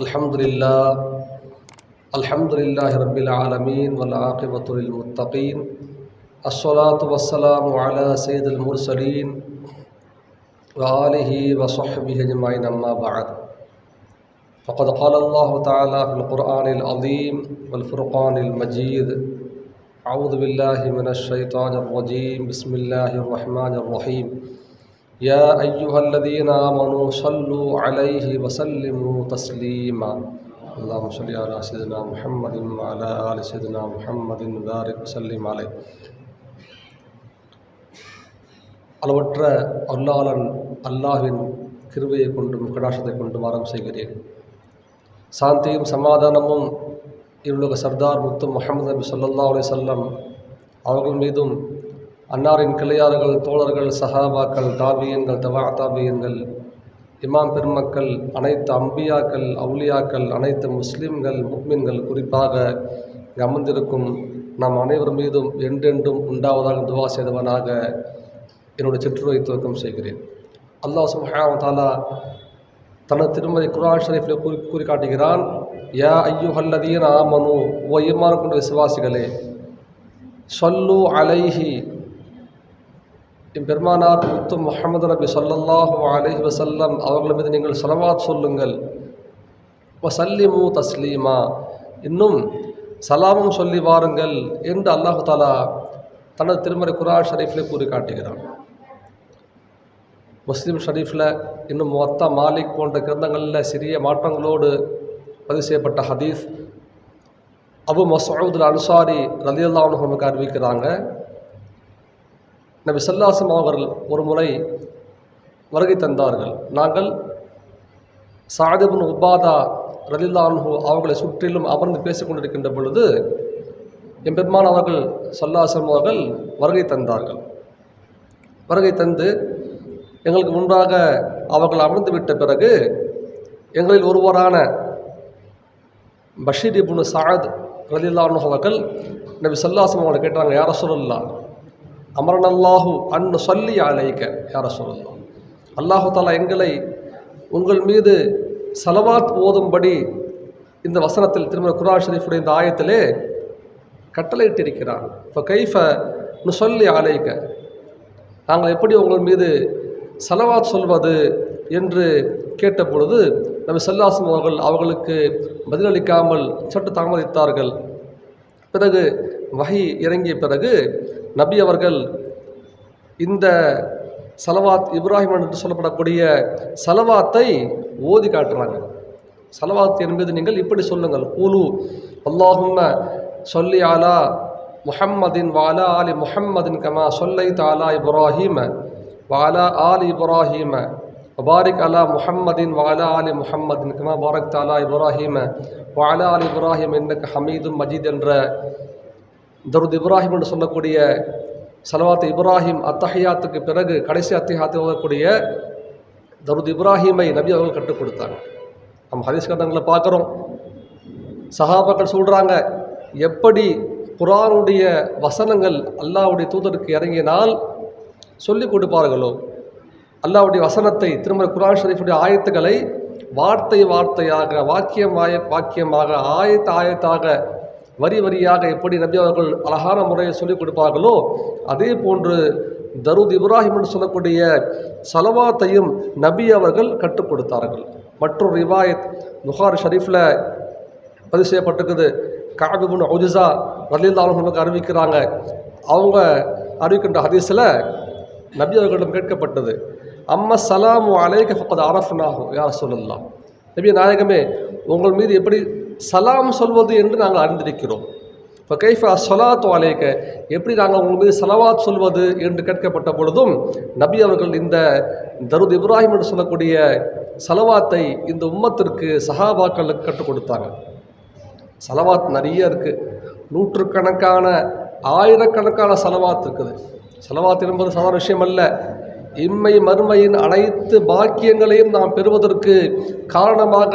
الحمد لله رب العالمين والعاقبة للمتقين الصلاة والسلام على سيد المرسلين وآله وصحبه أجمعين أما بعد فقد قال الله تعالى في القرآن العظيم والفرقان المجيد أعوذ بالله من الشيطان الرجيم بسم الله الرحمن الرحيم يا أيها الذين آمنوا صلوا عليه وسلموا تسليما اللهم صل على سيدنا محمد وعلى آل سيدنا محمد وبارك وسلم عليه. அளவற்ற அருளாளன் அல்லாஹ்வின் கிருபையை கொண்டும் கடாட்சத்தை கொண்டும் ஆரம்பம் செய்கிறேன். சாந்தியும் சமாதானமும் இவ்வுலக சர்தார் முத்து முஹம்மது நபி ஸல்லல்லாஹு அலைஹி வஸல்லம் அவர்கள் மீதும் அன்னாரின் கிளையார்கள், தோழர்கள், சஹாபாக்கள், தாபியன்கள், தவா தாபியன்கள், இமாம் பெருமக்கள், அனைத்து அம்பியாக்கள், அவுலியாக்கள், அனைத்து முஸ்லிம்கள், முக்மின்கள், குறிப்பாக இங்கு அமர்ந்திருக்கும் நாம் அனைவர் மீதும் என்றென்றும் உண்டாவதாக துவா செய்தவனாக என்னுடைய சிற்றுரை துவக்கம் செய்கிறேன். அல்லாஹ் சுப்ஹானஹு வ தஆலா தனது திருமதி குர்ஆன் ஷரீஃபில் கூறி காட்டுகிறான், யா அய்யுஹல்லதீன ஆமனு, ஓ ஈமான் கொண்ட விசுவாசிகளே, ஸல்லு அலைஹி, பெருமானார் முத்து முஹம்மது நபி ஸல்லல்லாஹு அலைஹி வஸல்லம் அவர்கள் மீது நீங்கள் ஸலவாத் சொல்லுங்கள். வஸல்லிமு தஸ்லீமா, இன்னும் சலாமும் சொல்லி வாருங்கள் என்று அல்லாஹ் தஆலா தனது திருமறை குர்ஆன் ஷரீஃபில் கூறி காட்டுகிறான். முஸ்லிம் ஷரீஃபில் இன்னும் முவத்தா, மாலிக் போன்ற கிரந்தங்களில் சிறிய மாற்றங்களோடு பதிவு செய்யப்பட்ட ஹதீஸ் அபு மஸ்ஊத் அன்சாரி ரலியல்லாஹு அன்ஹு நமக்கு அறிவிக்கிறாங்க. நபி ஸல்லல்லாஹு அலைஹி வஸல்லம் அவர்கள் ஒரு முறை வருகை தந்தார்கள். நாங்கள் ஸஅத் இப்னு உபாதா ரலியல்லாஹு அன்ஹு அவர்களை சுற்றிலும் அமர்ந்து பேசிக் கொண்டிருக்கின்ற பொழுது எம்பெருமான் அவர்கள் ஸல்லல்லாஹு அலைஹி வஸல்லம் அவர்கள் வருகை தந்தார்கள். வருகை தந்து எங்களுக்கு முன்பாக அவர்கள் அமர்ந்து விட்ட பிறகு எங்களில் ஒருவரான பஷீர் இப்னு ஸஅத் ரலியல்லாஹு அன்ஹு அவர்கள் நபி ஸல்லல்லாஹு அலைஹி வஸல்லம் அவர்களை கேட்டாங்க, யா ரசூலல்லாஹ், அமரனல்லாஹு அன் நுஸல்லி அலைக, யா ரசூலல்லாஹ், அல்லாஹு தஆலா எங்களை உங்கள் மீது ஸலவாத் ஓதும்படி இந்த வசனத்தில் திருமறை குர்ஆன் ஷரீஃபுடைய இந்த ஆயத்திலே கட்டளையிட்டிருக்கிறான். ஃபகைஃப நுஸல்லி அலைக, நாங்கள் எப்படி உங்கள் மீது ஸலவாத் சொல்வது என்று கேட்ட பொழுது நபி ஸல்லல்லாஹு அலைஹி வஸல்லம் அவர்களுக்கு பதிலளிக்காமல் சற்று தாமதித்தார்கள். பிறகு வஹி இறங்கிய பிறகு நபி அவர்கள் இந்த ஸலவாத், இப்ராஹிம் என்று சொல்லப்படக்கூடிய ஸலவாத்தை ஓதி காட்டுறாங்க. ஸலவாத் என்பது நீங்கள் இப்படி சொல்லுங்கள், கூலு அல்லாஹும்ம ஸல்லி அலா முஹம்மதின் வ அலா ஆலி முஹம்மதின் கமா ஸல்லைத அலா இப்ராஹீம வ அலா ஆலி இப்ராஹீம வ பாரிக் அலா முஹம்மதின் வ அலா ஆலி முஹம்மதின் கமா பாரக்த அலா இப்ராஹீம வ அலா ஆலி இப்ராஹீம் இன்னக ஹமீதும் மஜீத் என்ற தருத் இப்ராஹிம் என்று சொல்லக்கூடிய ஸலவாத் இப்ராஹிம் அத்தஹியாத்துக்கு பிறகு கடைசி அத்திஹியாத்தை ஓதக்கூடிய தருத் இப்ராஹிமை நபி அவர்கள் கற்றுக் கொடுத்தாங்க. நம்ம ஹதீஸ் கதங்களை பார்க்குறோம், சஹாபாக்கள் சொல்கிறாங்க, எப்படி குர்ஆனுடைய வசனங்கள் அல்லாஹ்வுடைய தூதருக்கு இறங்கினால் சொல்லிக் கொடுப்பார்களோ, அல்லாஹ்வுடைய வசனத்தை திருமறை குர்ஆன் ஷரீஃபுடைய ஆயத்துக்களை வார்த்தை வார்த்தையாக, வாக்கியமாக, ஆயத்தாக, வரி வரியாக எப்படி நபி அவர்கள் அழகான முறையில் சொல்லிக் கொடுப்பார்களோ, அதே போன்று தருத் இப்ராஹிம் என்று சொல்லக்கூடிய ஸலவாத்தையும் நபி அவர்கள் கற்றுக் கொடுத்தார்கள். மற்றொரு ரிவாயத் புகாரி ஷரீஃபில் பதிவு செய்யப்பட்டிருக்குது. கஅப் இப்னு உஜ்ஸா ரலியல்லாஹு அன்ஹு நமக்கு அறிவிக்கிறாங்க. அவங்க அறிவிக்கின்ற ஹதீஸில் நபி அவர்களிடம் கேட்கப்பட்டது, அம்மா ஸலாமு அலைக ஃபக்கத் அரஃப்னாஹு யா ரசூலல்லாஹ், நபி நாயகமே, உங்கள் மீது எப்படி சலாம் சொல்வது என்று நாங்கள் அறிந்திருக்கிறோம். இப்போ கைஃப ஸலாத்து அலைக, எப்படி நாங்கள் உங்கள் மீது ஸலவாத் சொல்வது என்று கேட்கப்பட்ட பொழுதும் நபி அவர்கள் இந்த தருத் இப்ராஹிம் என்று சொல்லக்கூடிய ஸலவாத்தை இந்த உம்மத்திற்கு, சஹாபாக்களுக்கு கற்றுக் கொடுத்தாங்க. ஸலவாத் நிறைய இருக்குது, நூற்றுக்கணக்கான, ஆயிரக்கணக்கான ஸலவாத் இருக்குது. ஸலவாத் என்பது சாதாரண விஷயம் அல்ல. இம்மை மறுமையின் அனைத்து பாக்கியங்களையும் நாம் பெறுவதற்கு காரணமாக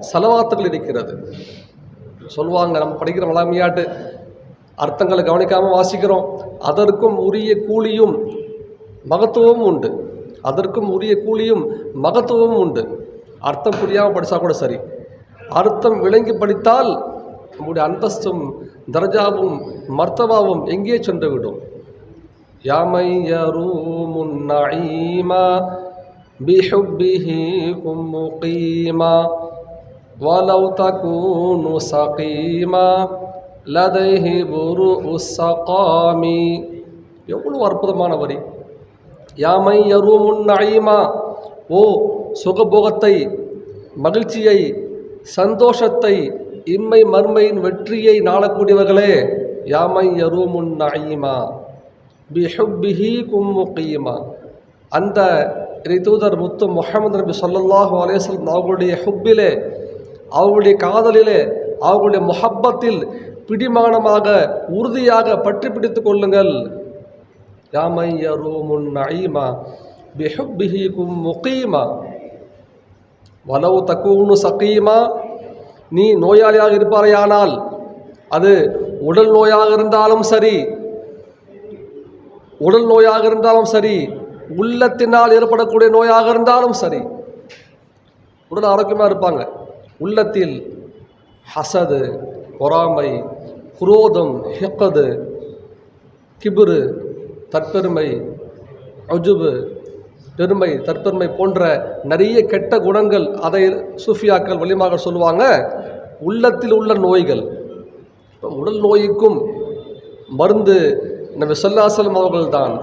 ஸலவாத்துகள் இருக்கிறது. சொல்லுவாங்க, நம்ம படிக்கிற மலாமியாட்டு அர்த்தங்களை கவனிக்காமல் வாசிக்கிறோம், அதற்கும் உரிய கூலியும் மகத்துவமும் உண்டு. அதற்கும் உரிய கூலியும் மகத்துவமும் உண்டு. அர்த்தம் புரியாமல் படித்தா கூட சரி, அர்த்தம் விளங்கி படித்தால் நம்முடைய அந்தஸ்தும் தர்ஜாவும் மர்த்தபாவும் எங்கே சென்றுவிடும். யாமையரூமுன் நஈமா பிஹுப்பிஹி கும்முகீமா வலவ் தகூனு சகீமா லதைஹி புருஉஸ் ஸகாமி. எவ்வளவு அற்புதமான வரி. யாமையரூமுன் நஈமா, ஓ சுகபோகத்தை, மகிழ்ச்சியை, சந்தோஷத்தை, இம்மை மர்மையின் வெற்றியை நாடக்கூடியவர்களே, யாமையரூமுன் நஈமா பிஹுப்பிஹி கும்முகீமா, அந்த தூதர் முத்து முஹம்மது நபி ஸல்லல்லாஹு அலைஹி வஸல்லம் அவர்களுடைய ஹுப்பிலே, அவர்களுடைய காதலிலே, அவர்களுடைய முஹப்பத்தில் பிடிமானமாக உறுதியாக பற்றி பிடித்து கொள்ளுங்கள். யாமையரூமுன் நஈமா பிஹுப்பிஹி கும்முகீமா வலவ் தகூனு சகீமா, நீ நோயாளியாக இருப்பாரையானால் அது உடல் நோயாக இருந்தாலும் சரி, உடல் நோயாக இருந்தாலும் சரி, உள்ளத்தினால் ஏற்படக்கூடிய நோயாக இருந்தாலும் சரி. உடல் ஆரோக்கியமாக இருப்பாங்க, உள்ளத்தில் ஹசது, பொறாமை, குரோதம், ஹிக்கது, கிபுரு, தற்பெருமை, உஜுபு, பெருமை, தற்பெருமை போன்ற நிறைய கெட்ட குணங்கள், அதை சூஃபியாக்கள் வலிமாக சொல்லுவாங்க உள்ளத்தில் உள்ள நோய்கள். உடல் நோய்க்கும் மருந்து நபி ஸல்லல்லாஹு அலைஹி வஸல்லம் அவர்கள்தான்.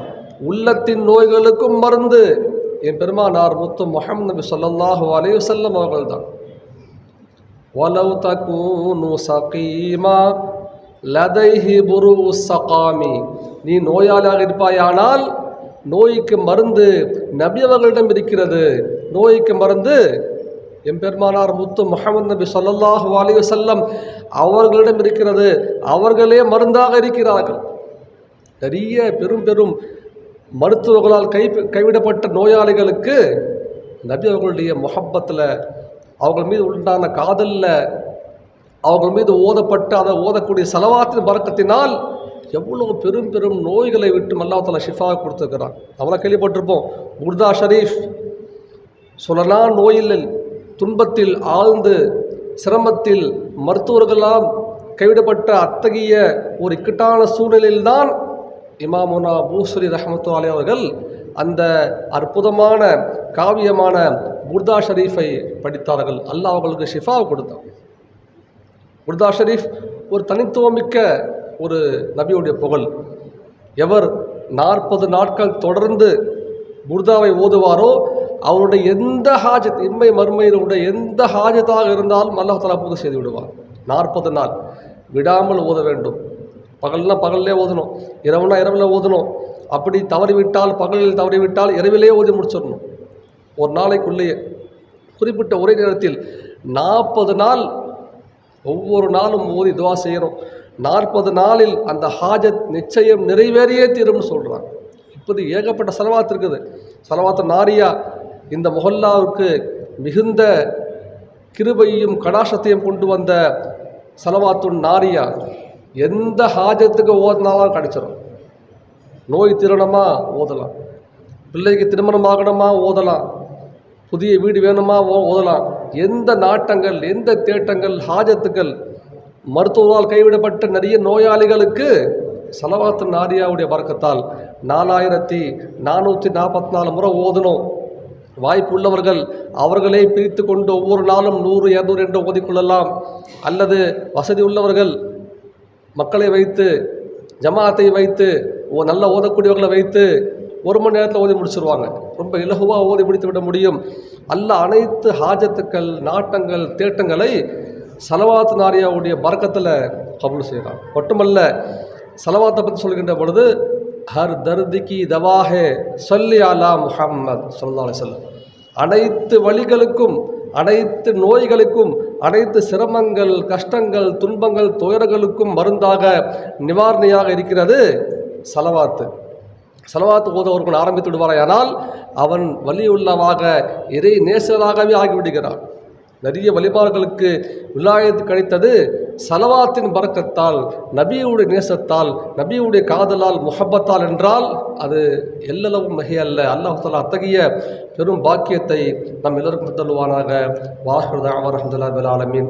உள்ளத்தின் நோய்களுக்கும் மருந்து என் பெருமானார் முத்து முஹம்மது நபி ஸல்லல்லாஹு அலைஹி வஸல்லம் அவர்கள்தான். வலவ் தகூனு சகீமா லதைஹி புருஉஸ் ஸகாமி, நீ நோயாளியாக இருப்பாயானால் நோய்க்கு மருந்து நபி அவர்களிடம் இருக்கிறது. நோய்க்கு மருந்து எம்பெருமானார் முத்து முஹம்மது நபி ஸல்லல்லாஹு அலைஹி வஸல்லம் அவர்களிடம் இருக்கிறது. அவர்களே மருந்தாக இருக்கிறார்கள். நிறைய பெரும் பெரும் மருத்துவர்களால் கைவிடப்பட்ட நோயாளிகளுக்கு நபி அவர்களுடைய முஹப்பத்தில், அவர்கள் மீது உண்டான காதலில், அவர்கள் மீது ஓதப்பட்ட அதை ஓதக்கூடிய ஸலவாத்தின் பரக்கத்தினால் எவ்வளோ பெரும் பெரும் நோய்களை விட்டு அல்லாஹ் தஆலா ஷிஃபா கொடுத்துருக்கிறான். அவளை கேள்விப்பட்டிருப்போம். புர்தா ஷரீஃப் சொல்லலாம், நோயில் துன்பத்தில் ஆழ்ந்து சிரமத்தில் மருத்துவர்களால் கைவிடப்பட்ட அத்தகைய ஒரு இக்கட்டான சூழ்நிலையில்தான் இமாமுனா பூஸ்ரி ரஹ்மத்துல்லாஹி அலைஹி அவர்கள் அந்த அற்புதமான காவியமான புர்தா ஷரீஃபை படித்தார்கள். அல்லாஹ் அவர்களுக்கு ஷிஃபாவை கொடுத்தான். புர்தா ஷரீஃப் ஒரு தனித்துவமிக்க ஒரு நபியுடைய புகழ். எவர் 40 நாட்கள் தொடர்ந்து புர்தாவை ஓதுவாரோ அவருடைய எந்த ஹாஜத், இம்மை மறுமையினுடைய எந்த ஹாஜத்தாக இருந்தாலும் அல்லாஹ் தஆலா பூர்த்தி செய்து விடுவார். 40 நாள் விடாமல் ஓத வேண்டும். பகல்னா பகல்லே ஓதணும், இரவுனா இரவில் ஓதணும். அப்படி தவறிவிட்டால், பகலில் தவறிவிட்டால் இரவிலே ஓதி முடிச்சிடணும். ஒரு நாளைக்குள்ளேயே குறிப்பிட்ட ஒரே நேரத்தில் 40 நாள் ஒவ்வொரு நாளும் ஓதி துவா செய்யணும். 40 நாளில் அந்த ஹாஜத் நிச்சயம் நிறைவேறியே தீரும்னு சொல்கிறாங்க. இப்போது ஏகப்பட்ட ஸலவாத் இருக்குது. ஸலவாத்து நாரியா இந்த முஹல்லாவுக்கு மிகுந்த கிருபையும் கடாஷத்தையும் கொண்டு வந்த ஸலவாத்து நாரியா எந்த ஹாஜத்துக்கு ஓதினாலும் கிடைச்சிடும். நோய் தீரணுமா ஓதலாம், பிள்ளைக்கு திருமணம் ஆகணுமா ஓதலாம், புதிய வீடு வேணுமா ஓதலாம். எந்த நாட்டங்கள், எந்த தேட்டங்கள், ஹாஜத்துக்கள், மருத்துவரால் கைவிடப்பட்ட நிறைய நோயாளிகளுக்கு ஸலவாத்து நாரியாவுடைய பரக்கத்தால் 4444 முறை ஓதணும். வாய்ப்பு உள்ளவர்கள் அவர்களே பிரித்து கொண்டு ஒவ்வொரு நாளும் 100 200 என்று ஓதிக்கொள்ளலாம். அல்லது வசதி உள்ளவர்கள் மக்களை வைத்து, ஜமாத்தை வைத்து, நல்ல ஓதக்கூடியவர்களை வைத்து 1 மணி நேரத்தில் ஓதி முடிச்சிருவாங்க. ரொம்ப இலகுவாக ஓதி முடித்து விட முடியும். அல்லாஹ் அனைத்து ஹாஜத்துக்கள், நாட்டங்கள், தேட்டங்களை ஸலவாத்து நாரியாவுடைய பரக்கத்தில் கபூல் செய்கிறான். மட்டுமல்ல, ஸலவாத்தை பற்றி சொல்கின்ற பொழுது ஹர் தர்திக்கு தவாஹே சொல்லி அலா முஹம்மது ஸல்லல்லாஹு அலைஹி வஸல்லம், அனைத்து வழிகளுக்கும், அனைத்து நோய்களுக்கும், அனைத்து சிரமங்கள், கஷ்டங்கள், துன்பங்கள், துயரங்களுக்கும் மருந்தாக, நிவாரணியாக இருக்கிறது ஸலவாத்து. ஸலவாத்து ஓத ஒருவன் ஆரம்பித்து விடுவாரானால் அவன் வலியுள்ளவாக, இறை நேசராகவே ஆகிவிடுகிறான். நிறைய வலிமார்களுக்கு விலாயத்து கிடைத்தது ஸலவாத்தின் பரக்கத்தால், நபியுடைய நேசத்தால், நபியுடைய காதலால், முஹப்பத்தால் என்றால் அது எல்லளவும் மிகையல்ல. அல்லாஹ் தஆலா அத்தகைய பெரும் பாக்கியத்தை நம் எல்லோருக்கும் தருவானாக. வாஹிரு தஅவானா அல்ஹம்துலில்லாஹி ரப்பில் ஆலமீன்.